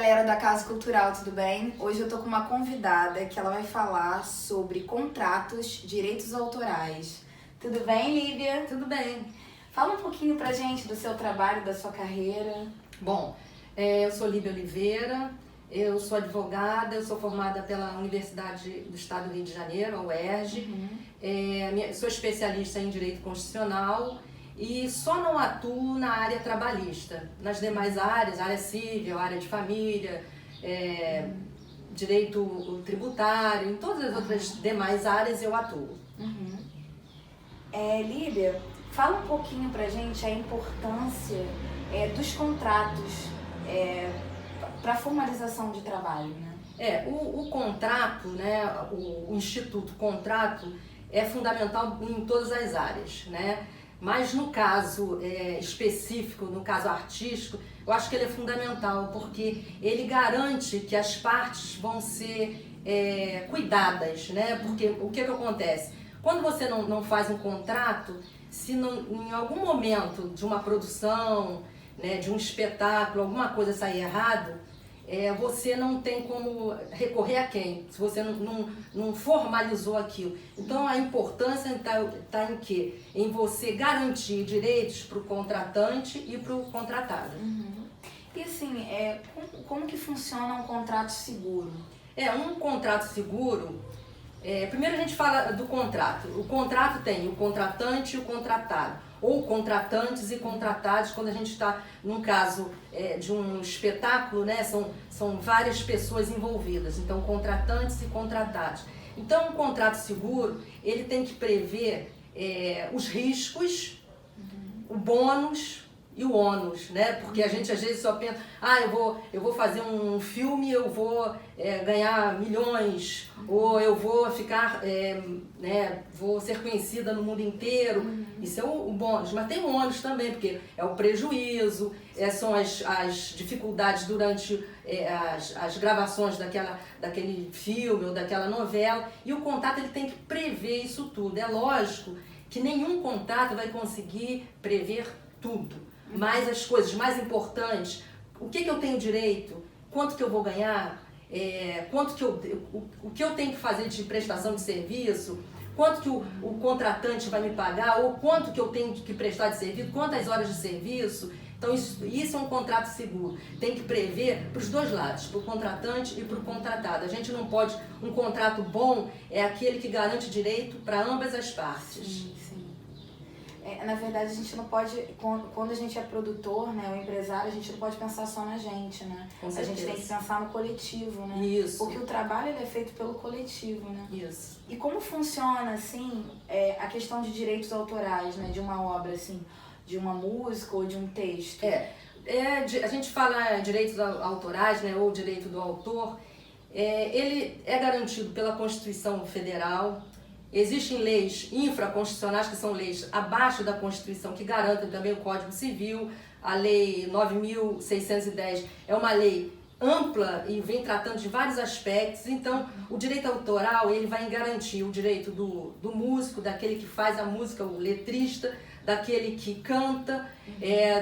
galera da Casa Cultural, tudo bem? Hoje eu tô com uma convidada que ela vai falar sobre contratos, direitos autorais. Tudo bem, Lívia? Tudo bem. Fala um pouquinho pra gente do seu trabalho, da sua carreira. Bom, eu sou Lívia Oliveira, eu sou advogada, eu sou formada pela Universidade do Estado do Rio de Janeiro, a UERJ. Sou especialista em Direito Constitucional e só não atuo na área trabalhista. Nas demais áreas, área civil, área de família, direito tributário, em todas as outras demais áreas eu atuo. Lívia, fala um pouquinho pra gente a importância dos contratos para formalização de trabalho, né? O contrato, né, o Instituto Contrato é fundamental em todas as áreas, né? Mas no caso específico, no caso artístico, eu acho que ele é fundamental porque ele garante que as partes vão ser cuidadas, né? Porque o que acontece? Quando você não faz um contrato, se em algum momento de uma produção, né, de um espetáculo, alguma coisa sair errado, você não tem como recorrer a quem, se você não formalizou aquilo. Então a importância está em quê? Em você garantir direitos para o contratante e para o contratado. E assim, como que funciona um contrato seguro? Um contrato seguro, primeiro a gente fala do contrato. O contrato tem o contratante e o contratado, ou contratantes e contratados, quando a gente está num caso de um espetáculo, né, são várias pessoas envolvidas, então contratantes e contratados. Então um contrato seguro, ele tem que prever os riscos, o bônus e o ônus, né? Porque a gente às vezes só pensa, eu vou fazer um filme, eu vou ganhar milhões, ou eu vou ficar, vou ser conhecida no mundo inteiro. Isso é o bônus, mas tem o ônus também, porque é o prejuízo, são as dificuldades durante as gravações daquele filme ou daquela novela, e o contrato ele tem que prever isso tudo. É lógico que nenhum contrato vai conseguir prever tudo. Mas as coisas mais importantes, o que eu tenho direito, quanto que eu vou ganhar, o que eu tenho que fazer de prestação de serviço, quanto que o contratante vai me pagar, ou quanto que eu tenho que prestar de serviço, quantas horas de serviço. Então isso é um contrato seguro, tem que prever para os dois lados, para o contratante e para o contratado. A gente não pode, um contrato bom é aquele que garante direito para ambas as partes. Sim. Na verdade, a gente não pode, quando a gente é produtor, né, ou empresário, a gente não pode pensar só na gente, né? A gente tem que pensar no coletivo, né? Isso. Porque o trabalho ele é feito pelo coletivo, né? Isso. E como funciona, assim, a questão de direitos autorais, né, de uma obra, assim, de uma música ou de um texto? A gente fala direitos autorais, né, ou direito do autor, ele é garantido pela Constituição Federal. Existem leis infraconstitucionais, que são leis abaixo da Constituição, que garantem também o Código Civil. A Lei 9.610 é uma lei ampla e vem tratando de vários aspectos. Então, o direito autoral ele vai garantir o direito do músico, daquele que faz a música, o letrista, daquele que canta,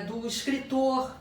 do escritor,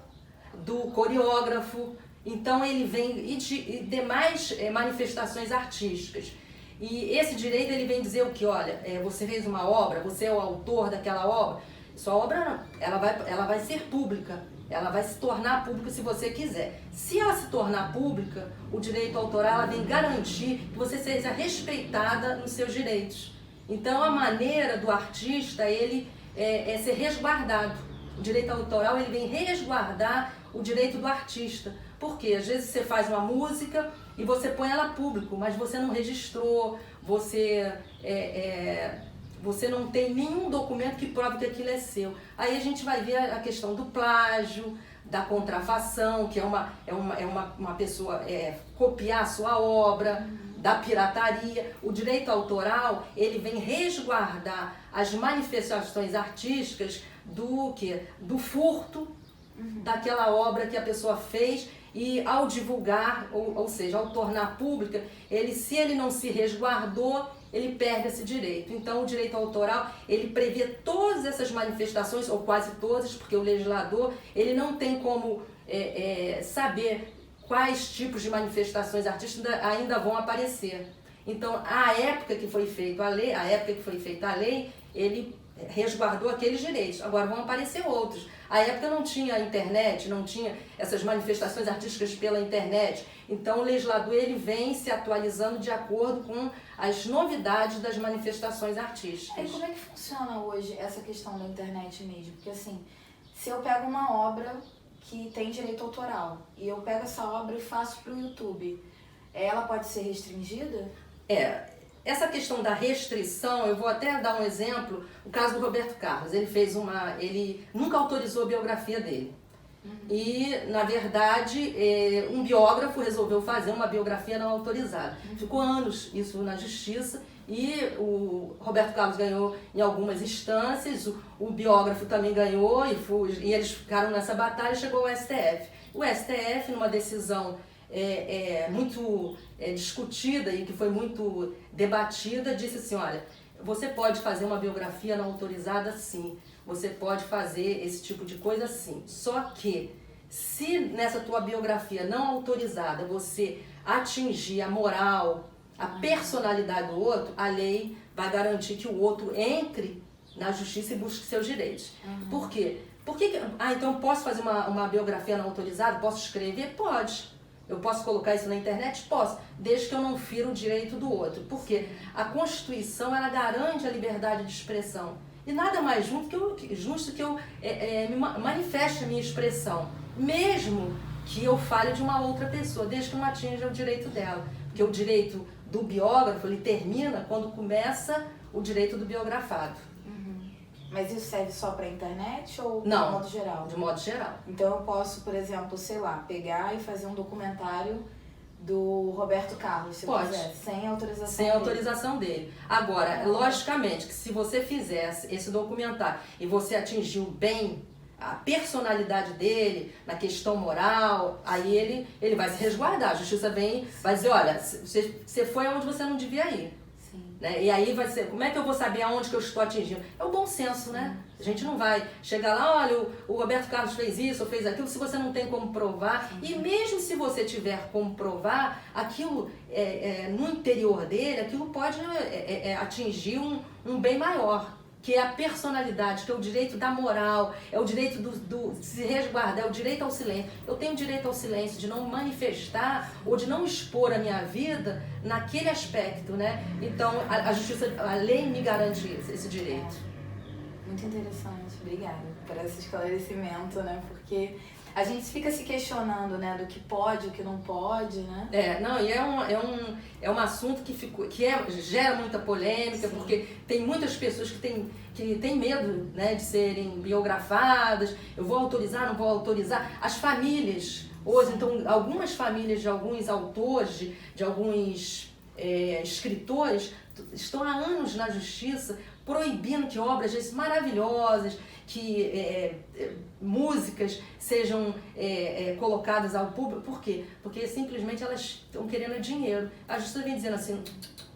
do coreógrafo. Então, ele vem e demais manifestações artísticas. E esse direito ele vem dizer o que, olha, você fez uma obra, você é o autor daquela obra, sua obra ela vai ser pública, ela vai se tornar pública se você quiser. Se ela se tornar pública, o direito autoral ela vem garantir que você seja respeitada nos seus direitos. Então a maneira do artista ele é ser resguardado. O direito autoral ele vem resguardar o direito do artista. Porque às vezes você faz uma música e você põe ela público, mas você não registrou, você não tem nenhum documento que prove que aquilo é seu. Aí a gente vai ver a questão do plágio, da contrafação, que é uma pessoa copiar a sua obra, da pirataria. O direito autoral ele vem resguardar as manifestações artísticas do furto daquela obra que a pessoa fez. E ao divulgar, ou seja, ao tornar pública, se ele não se resguardou, ele perde esse direito. Então, o direito autoral, ele prevê todas essas manifestações, ou quase todas, porque o legislador, ele não tem como saber quais tipos de manifestações artísticas ainda vão aparecer. Então, a época que foi feita a lei, ele resguardou aqueles direitos. Agora vão aparecer outros. A época não tinha internet, não tinha essas manifestações artísticas pela internet. Então o legislador ele vem se atualizando de acordo com as novidades das manifestações artísticas. E como é que funciona hoje essa questão da internet mesmo? Porque assim, se eu pego uma obra que tem direito autoral e eu pego essa obra e faço para o YouTube, ela pode ser restringida? Essa questão da restrição, eu vou até dar um exemplo, o caso do Roberto Carlos. Ele nunca autorizou a biografia dele. E, na verdade, um biógrafo resolveu fazer uma biografia não autorizada. Ficou anos isso na justiça e o Roberto Carlos ganhou em algumas instâncias, o biógrafo também ganhou e eles ficaram nessa batalha e chegou ao STF. O STF, numa decisão muito discutida e que foi muito debatida, disse assim, olha, você pode fazer uma biografia não autorizada sim, você pode fazer esse tipo de coisa sim, só que se nessa tua biografia não autorizada você atingir a moral, a personalidade do outro, a lei vai garantir que o outro entre na justiça e busque seus direitos. Por quê? Então eu posso fazer uma biografia não autorizada? Posso escrever? Pode. Eu posso colocar isso na internet? Posso, desde que eu não fira o direito do outro. Porque a Constituição, ela garante a liberdade de expressão. E nada mais justo que eu manifeste a minha expressão, mesmo que eu fale de uma outra pessoa, desde que não atinja o direito dela. Porque o direito do biógrafo, ele termina quando começa o direito do biografado. Mas isso serve só para a internet ou de Não, modo geral? De modo geral. Então eu posso, por exemplo, sei lá, pegar e fazer um documentário do Roberto Carlos, se eu quiser, sem autorização Sem dele. Autorização dele. Agora, logicamente, que se você fizesse esse documentário e você atingiu bem a personalidade dele, na questão moral, aí ele vai se resguardar. A justiça vai dizer, olha, você foi aonde você não devia ir. Né? E aí vai ser, como é que eu vou saber aonde que eu estou atingindo? É o bom senso, né? A gente não vai chegar lá, olha, o Roberto Carlos fez isso ou fez aquilo, se você não tem como provar. E mesmo se você tiver como provar, aquilo no interior dele, aquilo pode atingir um bem maior, que é a personalidade, que é o direito da moral, é o direito do se resguardar, é o direito ao silêncio. Eu tenho direito ao silêncio, de não manifestar ou de não expor a minha vida naquele aspecto, né? Então, a justiça, a lei me garante esse direito. Muito interessante, obrigada por esse esclarecimento, né? Porque a gente fica se questionando, né, do que pode, o que não pode, né? É um assunto que gera muita polêmica, sim, porque tem muitas pessoas que têm medo, né, de serem biografadas. Eu vou autorizar, não vou autorizar? As famílias, hoje, então, algumas famílias de alguns autores, de alguns escritores, estão há anos na justiça proibindo que obras maravilhosas, que músicas sejam colocadas ao público. Por quê? Porque simplesmente elas estão querendo dinheiro. A justiça vem dizendo assim,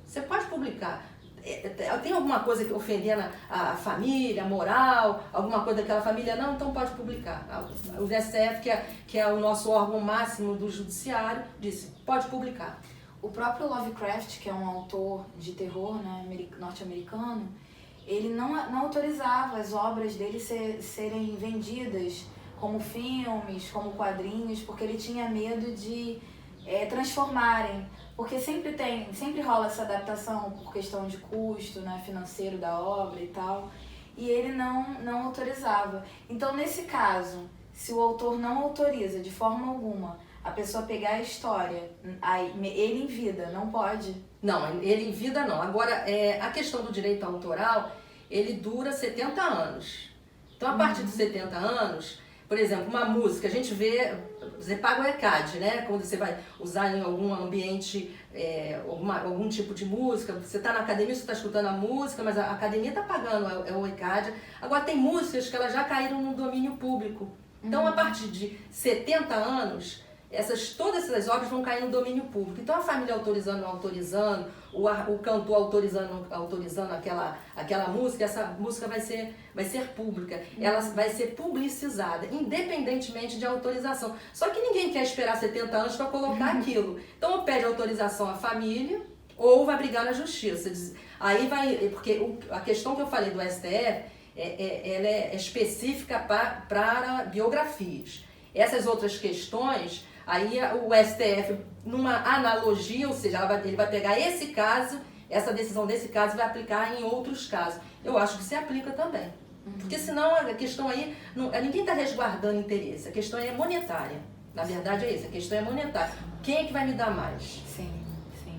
você pode publicar. Tem alguma coisa que ofendendo a família, a moral, alguma coisa daquela família? Não, então pode publicar. O STF, que é o nosso órgão máximo do judiciário, disse, pode publicar. O próprio Lovecraft, que é um autor de terror, né, norte-americano, ele não autorizava as obras dele serem vendidas como filmes, como quadrinhos, porque ele tinha medo de transformarem. Porque sempre rola essa adaptação por questão de custo, né, financeiro da obra e tal. E ele não autorizava. Então, nesse caso, se o autor não autoriza de forma alguma a pessoa pegar a história, ele em vida, não pode? Não, ele em vida não. Agora, a questão do direito autoral, ele dura 70 anos. Então, a partir de 70 anos, por exemplo, uma música, a gente vê, você paga o ECAD, né? Quando você vai usar em algum ambiente, algum tipo de música, você está na academia, você está escutando a música, mas a academia está pagando o ECAD. Agora, tem músicas que elas já caíram no domínio público. Então, a partir de 70 anos, todas essas obras vão cair no domínio público. Então a família autorizando, não autorizando, o cantor autorizando, não autorizando aquela música, essa música vai ser pública, ela vai ser publicizada, independentemente de autorização. Só que ninguém quer esperar 70 anos para colocar aquilo. Então ou pede autorização à família, ou vai brigar na justiça. Aí porque a questão que eu falei do STF, ela é específica para biografias. Essas outras questões, aí o STF, numa analogia, ou seja, ele vai pegar esse caso, essa decisão desse caso e vai aplicar em outros casos. Eu acho que se aplica também. Porque senão a questão aí, ninguém está resguardando interesse, a questão é monetária. Na verdade é isso, a questão é monetária. Quem é que vai me dar mais? Sim.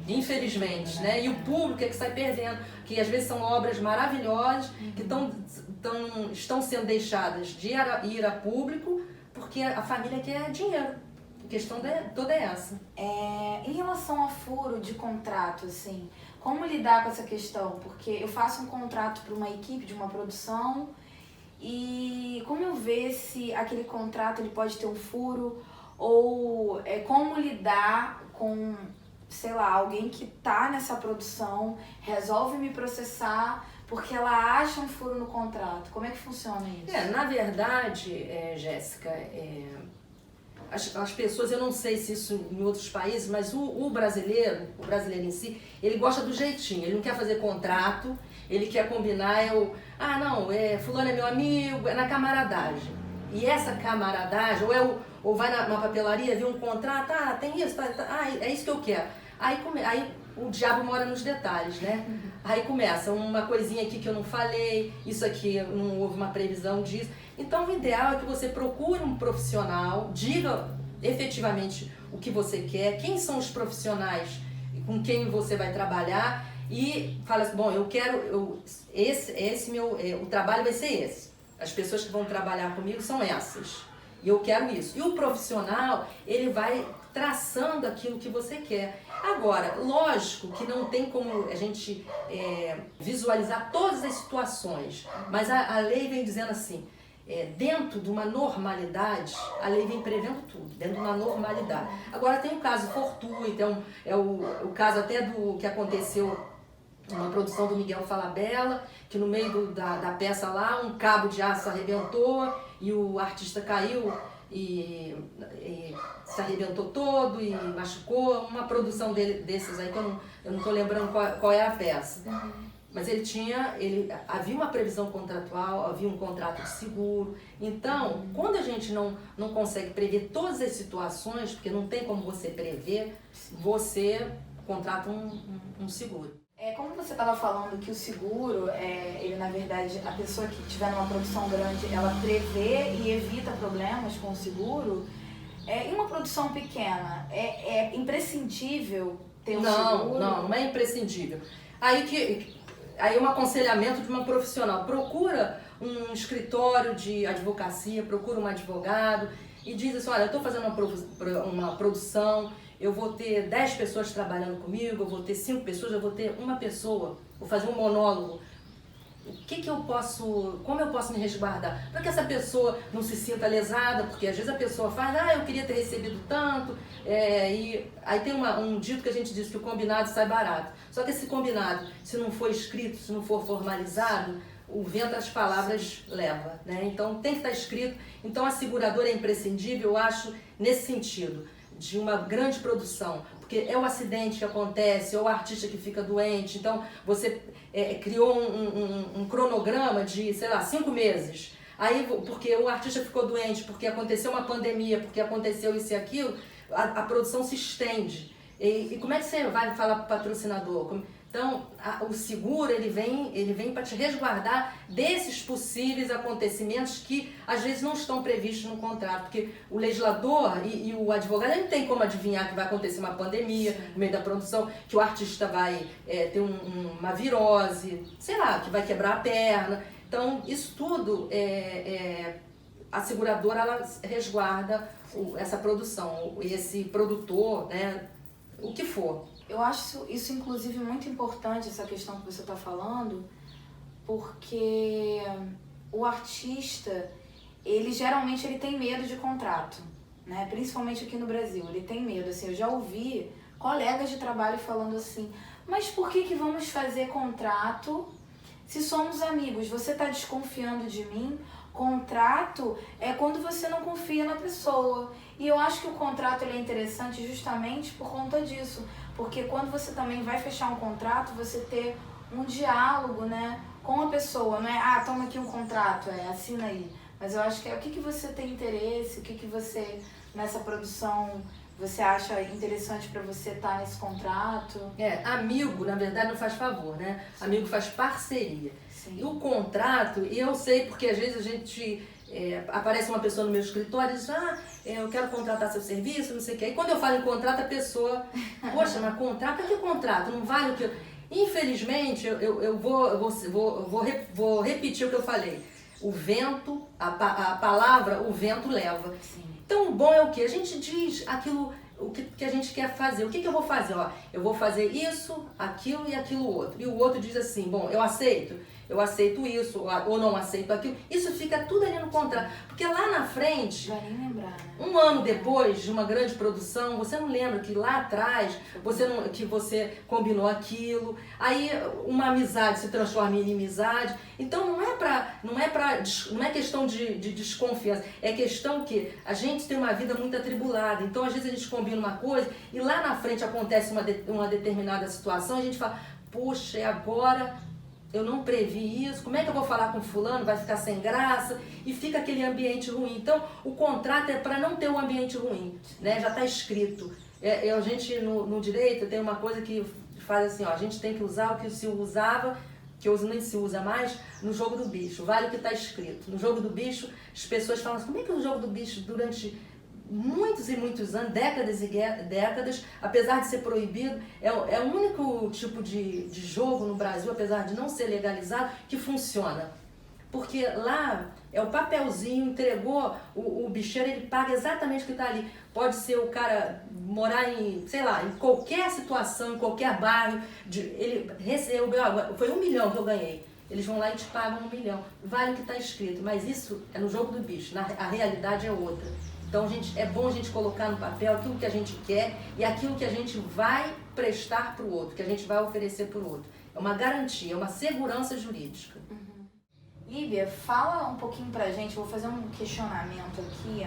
Infelizmente, né? E o público é que sai perdendo, que às vezes são obras maravilhosas, que estão sendo deixadas de ir a público, porque a família quer dinheiro. A questão toda é essa. Em relação a furo de contrato, assim, como lidar com essa questão? Porque eu faço um contrato para uma equipe de uma produção e como eu ver se aquele contrato ele pode ter um furo ou como lidar com, sei lá, alguém que tá nessa produção, resolve me processar porque ela acha um furo no contrato. Como é que funciona isso? Na verdade, Jéssica, as pessoas, eu não sei se isso em outros países, mas o brasileiro em si, ele gosta do jeitinho, ele não quer fazer contrato, ele quer combinar, fulano é meu amigo, é na camaradagem. E essa camaradagem, ou vai na papelaria, vê um contrato, tem isso, é isso que eu quero. Aí o diabo mora nos detalhes, né? Aí começa uma coisinha aqui que eu não falei, isso aqui não houve uma previsão disso. Então o ideal é que você procure um profissional, diga efetivamente o que você quer, quem são os profissionais com quem você vai trabalhar e fala assim, bom, o trabalho vai ser esse. As pessoas que vão trabalhar comigo são essas. E eu quero isso. E o profissional, ele vai traçando aquilo que você quer. Agora, lógico que não tem como a gente visualizar todas as situações, mas a lei vem dizendo assim, dentro de uma normalidade, a lei vem prevendo tudo, dentro de uma normalidade. Agora tem um caso fortuito, o caso até do que aconteceu uma produção do Miguel Falabella, que no meio da peça lá, um cabo de aço arrebentou e o artista caiu e se arrebentou todo e machucou. Uma produção desses aí que eu não estou lembrando qual é a peça. Mas havia uma previsão contratual, havia um contrato de seguro. Então, quando a gente não consegue prever todas as situações, porque não tem como você prever, você contrata um seguro. Como você estava falando que o seguro, ele na verdade, a pessoa que estiver numa produção grande, ela prevê e evita problemas com o seguro. Em uma produção pequena, é imprescindível ter um seguro? Não é imprescindível. Aí um aconselhamento de uma profissional. Procura um escritório de advocacia, procura um advogado e diz assim, olha, eu estou fazendo uma produção, eu vou ter 10 pessoas trabalhando comigo, eu vou ter 5 pessoas, eu vou ter uma pessoa, vou fazer um monólogo. Como eu posso me resguardar? Para que essa pessoa não se sinta lesada, porque às vezes a pessoa fala, eu queria ter recebido tanto, e aí tem um dito que a gente diz que o combinado sai barato. Só que esse combinado, se não for escrito, se não for formalizado, o vento das palavras leva, né? Então tem que estar escrito. Então a seguradora é imprescindível, eu acho, nesse sentido, de uma grande produção, porque é o acidente que acontece, é o artista que fica doente, então você criou um cronograma de, 5 meses, aí porque o artista ficou doente, porque aconteceu uma pandemia, porque aconteceu isso e aquilo, a produção se estende. E como é que você vai falar para o patrocinador? Então, o seguro ele vem para te resguardar desses possíveis acontecimentos que às vezes não estão previstos no contrato, porque o legislador e o advogado não tem como adivinhar que vai acontecer uma pandemia no meio da produção, que o artista vai ter uma virose, sei lá, que vai quebrar a perna. Então, isso tudo, a seguradora ela resguarda essa produção, esse produtor, né, o que for. Eu acho isso, inclusive, muito importante, essa questão que você está falando, porque o artista, ele geralmente tem medo de contrato. né? Principalmente aqui no Brasil, ele tem medo. Assim, eu já ouvi colegas de trabalho falando assim, mas por que vamos fazer contrato se somos amigos? Você está desconfiando de mim? Contrato é quando você não confia na pessoa. E eu acho que o contrato ele é interessante justamente por conta disso. Porque quando você também vai fechar um contrato, você ter um diálogo, né, com a pessoa. Não é, toma aqui um contrato, assina aí. Mas eu acho que é o que você tem interesse, o que você, nessa produção, você acha interessante para você estar nesse contrato. Amigo, na verdade, não faz favor, né? Sim. Amigo faz parceria. Sim. E o contrato, e eu sei porque às vezes a gente... aparece uma pessoa no meu escritório e diz, eu quero contratar seu serviço, não sei o quê. E quando eu falo em contrato, a pessoa, poxa, mas contrato? Que contrato? Não vale o que eu... Infelizmente, eu vou repetir o que eu falei. O vento, a palavra, o vento leva. Sim. Então, o bom é o quê? A gente diz aquilo, o que a gente quer fazer. O que eu vou fazer? Eu vou fazer isso, aquilo e aquilo outro. E o outro diz assim, bom, eu aceito isso, ou não aceito aquilo. Isso fica tudo ali no contrato. Porque lá na frente, vai nem lembrar, né? Um ano depois de uma grande produção, você não lembra que lá atrás que você combinou aquilo. Aí uma amizade se transforma em inimizade. Então não é questão de desconfiança. É questão que a gente tem uma vida muito atribulada. Então às vezes a gente combina uma coisa e lá na frente acontece uma determinada situação. A gente fala, poxa, e agora... Eu não previ isso, como é que eu vou falar com fulano? Vai ficar sem graça e fica aquele ambiente ruim. Então, o contrato é para não ter um ambiente ruim, né? Já está escrito. A gente, no direito, tem uma coisa que faz assim, a gente tem que usar o que se usava, que hoje nem se usa mais, no jogo do bicho. Vale o que está escrito. No jogo do bicho, as pessoas falam assim, como é que o jogo do bicho, durante muitos e muitos anos, décadas e décadas, apesar de ser proibido, é o único tipo de jogo no Brasil, apesar de não ser legalizado, que funciona. Porque lá é o papelzinho, entregou, o bicheiro, ele paga exatamente o que está ali. Pode ser o cara morar em qualquer situação, em qualquer bairro, ele recebeu, foi 1 milhão que eu ganhei. Eles vão lá e te pagam 1 milhão. Vale o que está escrito, mas isso é no jogo do bicho, a realidade é outra. Então, é bom a gente colocar no papel aquilo que a gente quer e aquilo que a gente vai prestar para o outro, que a gente vai oferecer para o outro. É uma garantia, é uma segurança jurídica. Uhum. Líbia, fala um pouquinho pra gente, vou fazer um questionamento aqui,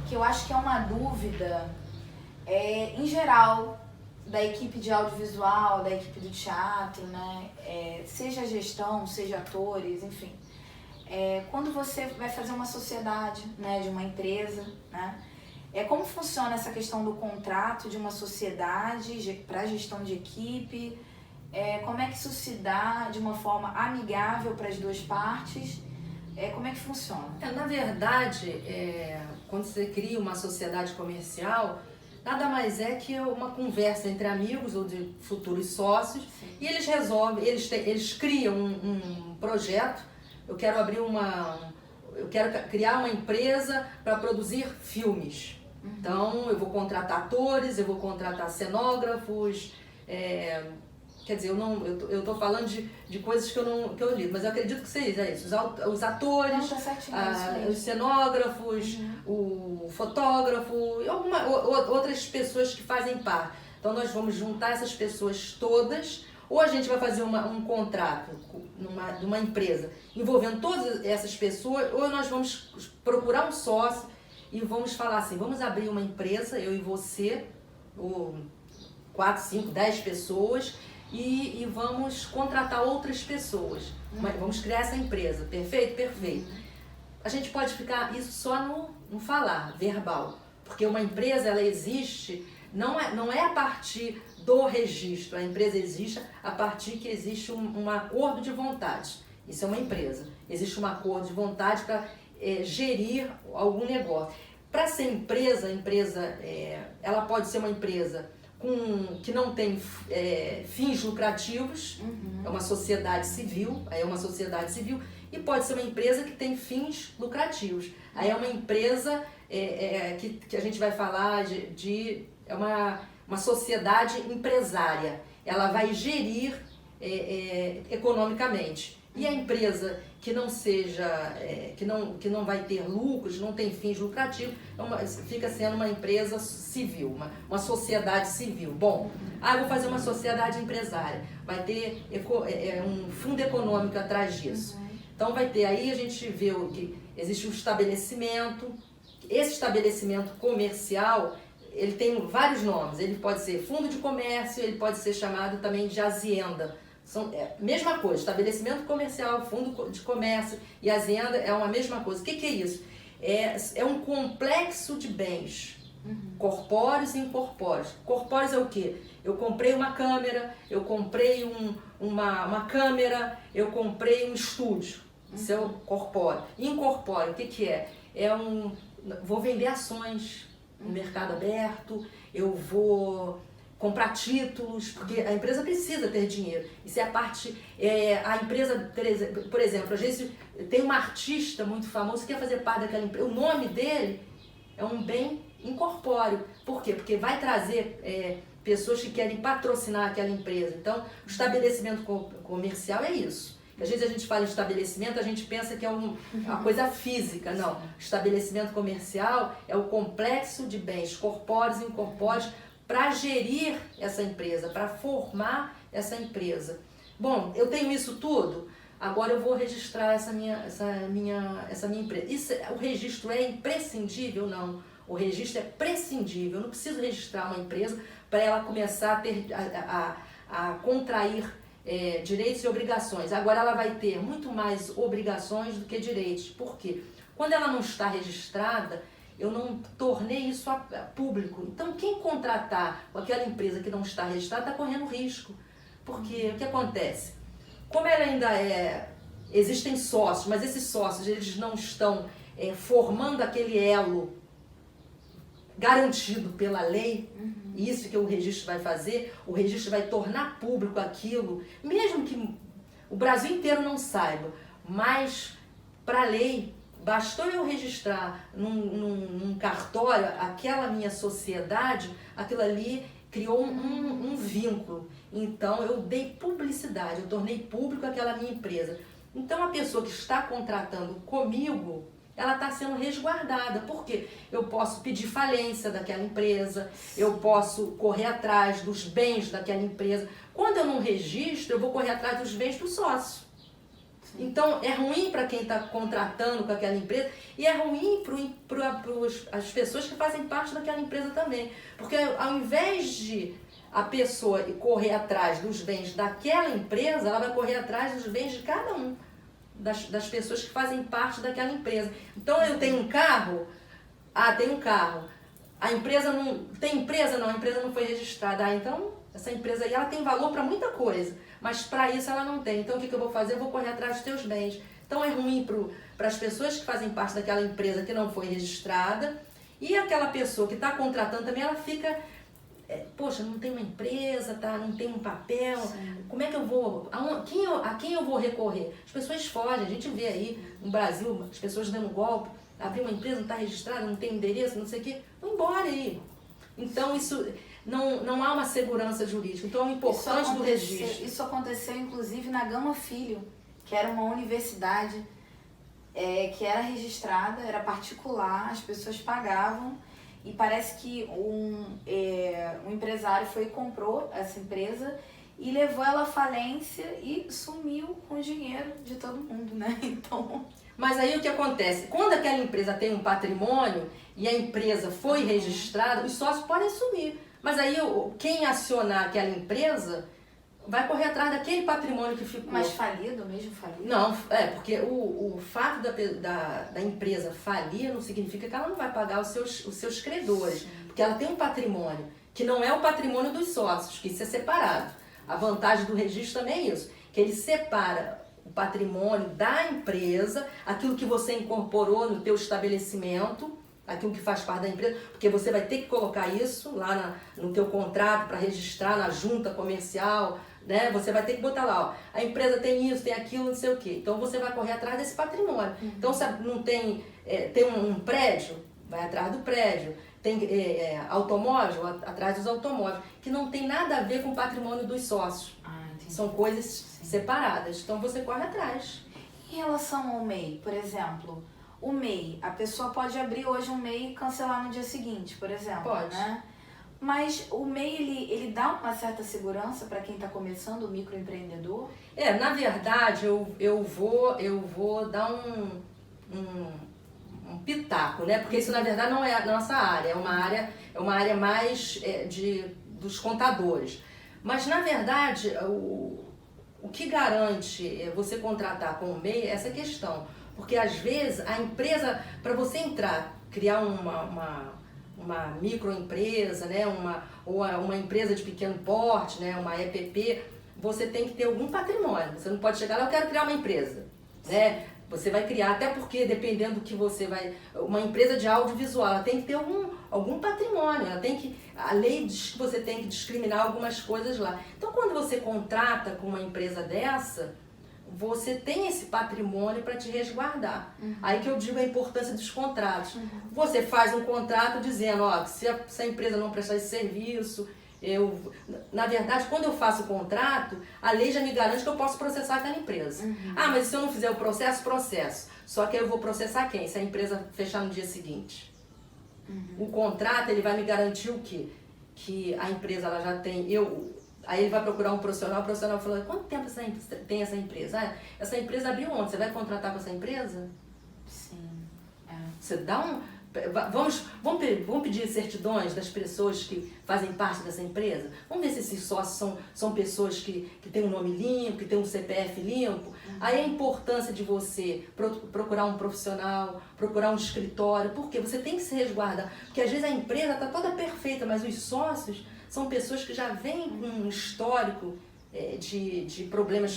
que eu acho que é uma dúvida, em geral, da equipe de audiovisual, da equipe do teatro, né? Seja gestão, seja atores, enfim. Quando você vai fazer uma sociedade, né, de uma empresa, né, como funciona essa questão do contrato de uma sociedade para gestão de equipe, como é que isso se dá de uma forma amigável para as duas partes, como é que funciona? Na verdade, quando você cria uma sociedade comercial, nada mais é que uma conversa entre amigos ou de futuros sócios. Sim. E eles resolvem, eles criam um projeto. Eu quero criar uma empresa para produzir filmes. Uhum. Então, eu vou contratar atores, eu vou contratar cenógrafos. Quer dizer, eu estou falando de coisas que eu li, mas eu acredito que seja isso. Os atores, os cenógrafos, o fotógrafo e outras pessoas que fazem parte. Então, nós vamos juntar essas pessoas todas. Ou a gente vai fazer um contrato numa empresa envolvendo todas essas pessoas, ou nós vamos procurar um sócio e vamos falar assim, vamos abrir uma empresa, eu e você, ou 4, 5, 10 pessoas, e vamos contratar outras pessoas. Vamos criar essa empresa, perfeito? Perfeito. A gente pode ficar isso só no falar, verbal, porque uma empresa, ela existe, não é a partir do registro, a empresa existe a partir que existe um acordo de vontade. Isso é uma empresa. Existe um acordo de vontade para gerir algum negócio. Para ser empresa, ela pode ser uma empresa que não tem fins lucrativos, é uma sociedade civil, e pode ser uma empresa que tem fins lucrativos. Aí é uma empresa que a gente vai falar é uma sociedade empresária. Ela vai gerir economicamente. E a empresa que não seja, que não vai ter lucros, não tem fins lucrativos, fica sendo uma empresa civil, uma sociedade civil. Bom, eu vou fazer uma sociedade empresária, vai ter um fundo econômico atrás disso. Então vai ter, aí a gente vê que existe um estabelecimento, esse estabelecimento comercial, ele tem vários nomes, ele pode ser fundo de comércio, ele pode ser chamado também de azienda. Mesma coisa, estabelecimento comercial, fundo de comércio e azienda é uma mesma coisa. O que é isso? É um complexo de bens, corpóreos e incorpóreos. Corpóreos é o quê? Eu comprei uma câmera, eu comprei uma câmera, eu comprei um estúdio. Isso é o corpóreo. Incorpóreo, o que é? Vou vender ações no mercado aberto, eu vou comprar títulos, porque a empresa precisa ter dinheiro. Isso é a parte... a empresa, por exemplo, às vezes tem um artista muito famoso que quer fazer parte daquela empresa. O nome dele é um bem incorpóreo. Por quê? Porque vai trazer pessoas que querem patrocinar aquela empresa. Então, o estabelecimento comercial é isso. Às vezes a gente fala em estabelecimento, a gente pensa que é uma coisa física. Não, estabelecimento comercial é o complexo de bens corpóreos e incorpóreos para gerir essa empresa, para formar essa empresa. Bom, eu tenho isso tudo, agora eu vou registrar essa minha empresa. O registro é imprescindível? Não. O registro é prescindível. Eu não preciso registrar uma empresa para ela começar a contrair direitos e obrigações. Agora ela vai ter muito mais obrigações do que direitos. Por quê? Quando ela não está registrada, eu não tornei isso público. Então, quem contratar com aquela empresa que não está registrada está correndo risco. Porque o que acontece? Como ela ainda existem sócios, mas esses sócios eles não estão formando aquele elo garantido pela lei, isso que o registro vai fazer, o registro vai tornar público aquilo, mesmo que o Brasil inteiro não saiba, mas para a lei, bastou eu registrar num cartório aquela minha sociedade, aquilo ali criou um vínculo. Então eu dei publicidade, eu tornei público aquela minha empresa. Então a pessoa que está contratando comigo, ela está sendo resguardada, porque eu posso pedir falência daquela empresa, eu posso correr atrás dos bens daquela empresa. Quando eu não registro, eu vou correr atrás dos bens do sócio. Então é ruim para quem está contratando com aquela empresa e é ruim para as pessoas que fazem parte daquela empresa também. Porque ao invés de a pessoa correr atrás dos bens daquela empresa, ela vai correr atrás dos bens de cada um. Das pessoas que fazem parte daquela empresa. Então eu tenho um carro, tem um carro, a empresa não, tem empresa? Não, a empresa não foi registrada. Então essa empresa aí ela tem valor para muita coisa, mas para isso ela não tem. Então o que eu vou fazer? Eu vou correr atrás dos teus bens. Então é ruim para as pessoas que fazem parte daquela empresa que não foi registrada, e aquela pessoa que está contratando também, ela fica... poxa, não tem uma empresa, não tem um papel, sim. Como é que eu vou, a quem eu vou recorrer? As pessoas fogem, a gente vê aí no Brasil, as pessoas dando golpe, abrir uma empresa, não está registrada, não tem endereço, não sei o quê, vão embora aí. Então isso, não há uma segurança jurídica, então é importante do registro. Isso aconteceu inclusive na Gama Filho, que era uma universidade que era registrada, era particular, as pessoas pagavam. E parece que um empresário foi e comprou essa empresa e levou ela à falência e sumiu com o dinheiro de todo mundo, né? Então... Mas aí o que acontece? Quando aquela empresa tem um patrimônio e a empresa foi registrada, os sócios podem sumir. Mas aí quem acionar aquela empresa vai correr atrás daquele patrimônio que ficou. Mas falido, mesmo falido? Não, porque o fato da empresa falir não significa que ela não vai pagar os seus credores. Sim. Porque ela tem um patrimônio, que não é o patrimônio dos sócios, que isso é separado. A vantagem do registro também é isso, que ele separa o patrimônio da empresa, aquilo que você incorporou no teu estabelecimento, aquilo que faz parte da empresa, porque você vai ter que colocar isso lá no teu contrato para registrar na junta comercial, né? Você vai ter que botar lá, ó, a empresa tem isso, tem aquilo, não sei o quê. Então você vai correr atrás desse patrimônio. Então se não tem um prédio, vai atrás do prédio. Tem automóvel, atrás dos automóveis, que não tem nada a ver com o patrimônio dos sócios. São coisas separadas, então você corre atrás. Em relação ao MEI, por exemplo, o MEI, a pessoa pode abrir hoje um MEI e cancelar no dia seguinte, por exemplo, Pode. né? Mas o MEI, ele dá uma certa segurança para quem está começando, o microempreendedor? Na verdade, eu vou dar um pitaco, né? Porque isso, na verdade, não é a nossa área, é uma área mais dos contadores. Mas, na verdade, o que garante você contratar com o MEI é essa questão. Porque, às vezes, a empresa, para você entrar, criar uma microempresa, né? uma empresa de pequeno porte, né? Uma EPP, você tem que ter algum patrimônio. Você não pode chegar lá, eu quero criar uma empresa, né? Você vai criar, até porque dependendo do que você vai... Uma empresa de audiovisual, ela tem que ter algum patrimônio, a lei diz que você tem que discriminar algumas coisas lá. Então, quando você contrata com uma empresa dessa, você tem esse patrimônio para te resguardar. Aí que eu digo a importância dos contratos. Você faz um contrato dizendo, ó, se a empresa não prestar esse serviço... Na verdade, quando eu faço o contrato, a lei já me garante que eu posso processar aquela empresa. Mas se eu não fizer o processo. Só que eu vou processar quem? Se a empresa fechar no dia seguinte. O contrato, ele vai me garantir o quê? Que a empresa, ela já tem... Aí ele vai procurar um profissional, o profissional vai falar, quanto tempo tem essa empresa? Essa empresa abriu ontem, você vai contratar com essa empresa? Sim. Você dá Vamos pedir certidões das pessoas que fazem parte dessa empresa? Vamos ver se esses sócios são pessoas que têm um nome limpo, que têm um CPF limpo. Aí a importância de você procurar um profissional, procurar um escritório, porque você tem que se resguardar. Porque às vezes a empresa está toda perfeita, mas os sócios são pessoas que já vêm com um histórico de problemas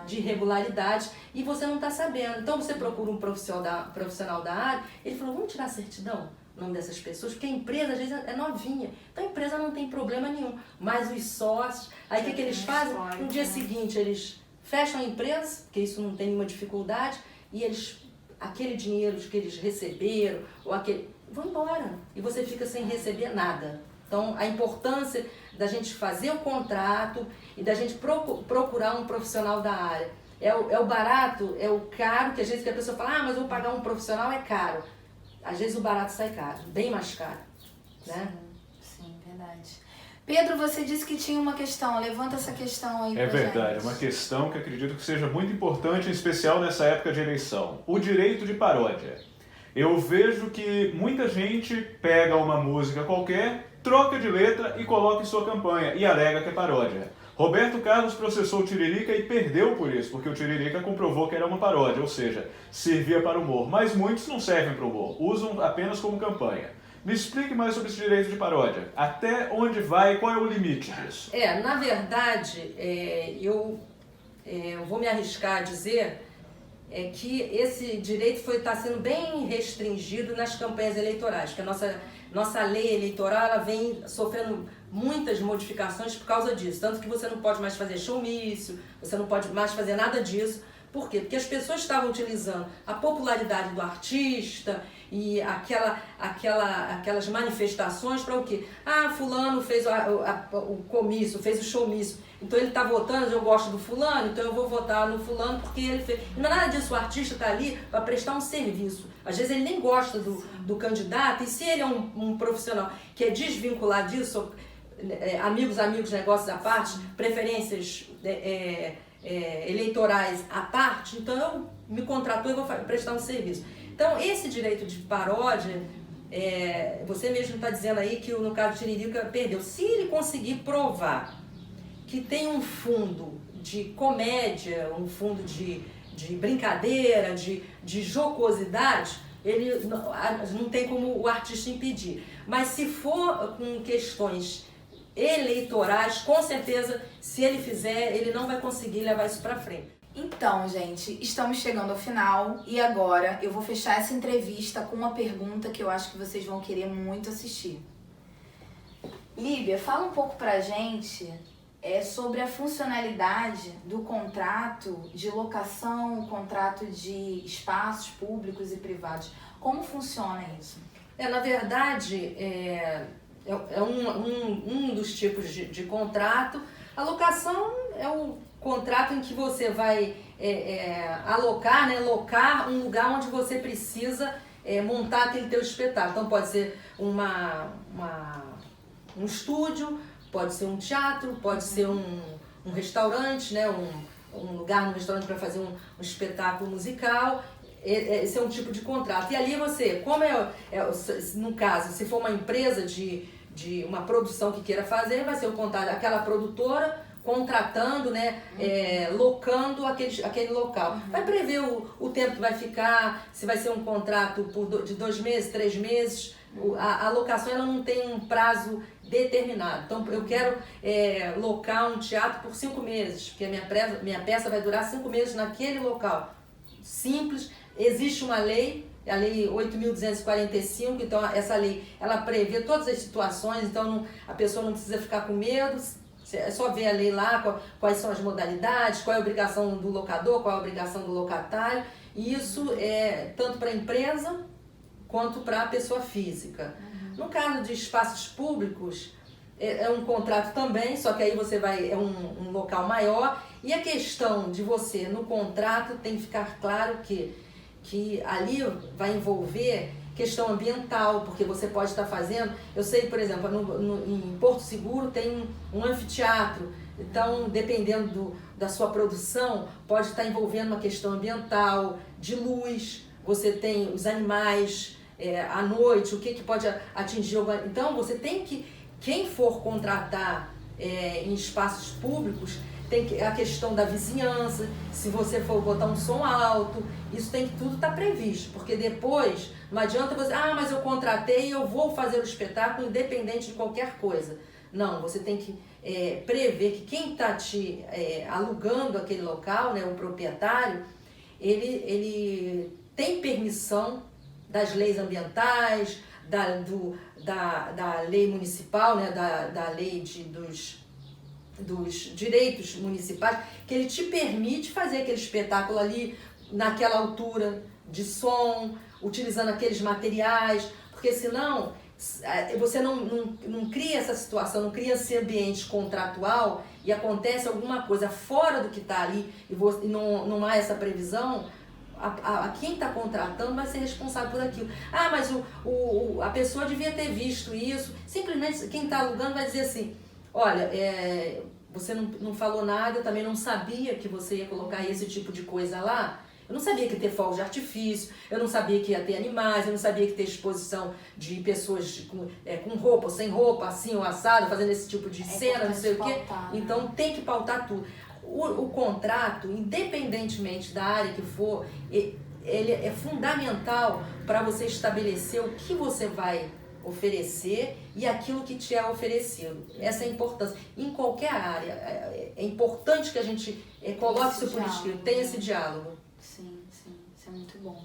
de irregularidade e você não está sabendo. Então você procura um profissional da área, ele falou, vamos tirar a certidão, o nome dessas pessoas, porque a empresa às vezes é novinha, então a empresa não tem problema nenhum, mas os sócios, aí o que eles fazem? No dia seguinte eles fecham a empresa, porque isso não tem nenhuma dificuldade, e aquele dinheiro que eles receberam, vão embora, e você fica sem receber nada. Então, a importância da gente fazer o contrato e da gente procurar um profissional da área. É o barato, é o caro, que às vezes a pessoa fala, mas eu vou pagar um profissional, é caro. Às vezes o barato sai caro, bem mais caro. Né? Sim, verdade. Pedro, você disse que tinha uma questão, levanta essa questão aí pra gente. É verdade, uma questão que acredito que seja muito importante, em especial nessa época de eleição. O direito de paródia. Eu vejo que muita gente pega uma música qualquer, troca de letra e coloca em sua campanha e alega que é paródia. Roberto Carlos processou o Tiririca e perdeu por isso, porque o Tiririca comprovou que era uma paródia, ou seja, servia para humor. Mas muitos não servem para humor, usam apenas como campanha. Me explique mais sobre esse direito de paródia. Até onde vai, qual é o limite disso? Na verdade, eu vou me arriscar a dizer que esse direito está sendo bem restringido nas campanhas eleitorais, porque a nossa lei eleitoral ela vem sofrendo muitas modificações por causa disso, tanto que você não pode mais fazer showmício, você não pode mais fazer nada disso. Por quê? Porque as pessoas estavam utilizando a popularidade do artista e aquelas manifestações para o quê? Fulano fez o comício, fez o showmício, então ele está votando, eu gosto do fulano, então eu vou votar no fulano porque ele fez. E não é nada disso, o artista está ali para prestar um serviço. Às vezes ele nem gosta do candidato, e se ele é um profissional que é desvincular disso, amigos, negócios à parte, preferências eleitorais à parte, então eu me contratou e vou prestar um serviço. Então esse direito de paródia, você mesmo está dizendo aí que no caso do Tiririca perdeu. Se ele conseguir provar que tem um fundo de comédia, um fundo de brincadeira, de jocosidade, ele não tem como o artista impedir. Mas se for com questões eleitorais, com certeza, se ele fizer, ele não vai conseguir levar isso para frente. Então, gente, estamos chegando ao final e agora eu vou fechar essa entrevista com uma pergunta que eu acho que vocês vão querer muito assistir. Líbia, fala um pouco pra gente sobre a funcionalidade do contrato de locação, contrato de espaços públicos e privados. Como funciona isso? Na verdade, um dos tipos de contrato. A locação é o contrato em que você vai alocar, né, locar um lugar onde você precisa montar aquele teu espetáculo. Então pode ser um estúdio, pode ser um teatro, pode ser um restaurante, né, um lugar no restaurante para fazer um espetáculo musical. Esse é um tipo de contrato. E ali você, como no caso, se for uma empresa de uma produção que queira fazer, vai ser o contrato daquela produtora contratando, né, locando aquele local. Vai prever o tempo que vai ficar, se vai ser um contrato de 2 meses, 3 meses. A locação ela não tem um prazo determinado. Então eu quero locar um teatro por 5 meses, porque a minha peça vai durar 5 meses naquele local. Simples. Existe uma lei, a lei 8.245, então essa lei ela prevê todas as situações, então a pessoa não precisa ficar com medo, é só ver a lei lá, quais são as modalidades, qual é a obrigação do locador, qual é a obrigação do locatário, e isso é tanto para a empresa quanto para a pessoa física. No caso de espaços públicos, é um contrato também, só que aí você vai, é um local maior, e a questão de você, no contrato, tem que ficar claro que ali vai envolver questão ambiental, porque você pode estar fazendo, eu sei, por exemplo, em Porto Seguro tem um anfiteatro, então dependendo da sua produção, pode estar envolvendo uma questão ambiental, de luz, você tem os animais à noite, o que pode atingir, então você tem que, quem for contratar em espaços públicos, tem a questão da vizinhança, se você for botar um som alto, isso tem que tudo estar previsto, porque depois não adianta você, mas eu contratei e eu vou fazer o espetáculo independente de qualquer coisa. Não, você tem que prever que quem está te alugando aquele local, né, o proprietário, ele tem permissão das leis ambientais, da lei municipal, né, da lei dos direitos municipais, que ele te permite fazer aquele espetáculo ali naquela altura de som, utilizando aqueles materiais, porque senão você não cria essa situação, não cria esse ambiente contratual e acontece alguma coisa fora do que está ali e não há essa previsão, quem está contratando vai ser responsável por aquilo. Mas a pessoa devia ter visto isso. Simplesmente quem está alugando vai dizer assim, olha, você não falou nada, eu também não sabia que você ia colocar esse tipo de coisa lá. Eu não sabia que ia ter fogos de artifício, eu não sabia que ia ter animais, eu não sabia que ia ter exposição de pessoas com roupa ou sem roupa, assim ou assado, fazendo esse tipo de cena, não sei o quê. Então tem que pautar tudo. O contrato, independentemente da área que for, ele é fundamental para você estabelecer o que você vai oferecer e aquilo que te é oferecido. Essa é a importância. Em qualquer área, é importante que a gente coloque isso por escrito, tenha esse diálogo. Sim, isso é muito bom.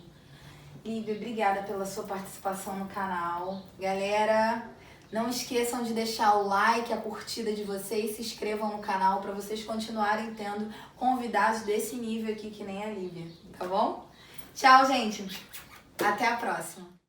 Lívia, obrigada pela sua participação no canal. Galera, não esqueçam de deixar o like, a curtida de vocês, se inscrevam no canal para vocês continuarem tendo convidados desse nível aqui que nem a Lívia, tá bom? Tchau, gente. Até a próxima.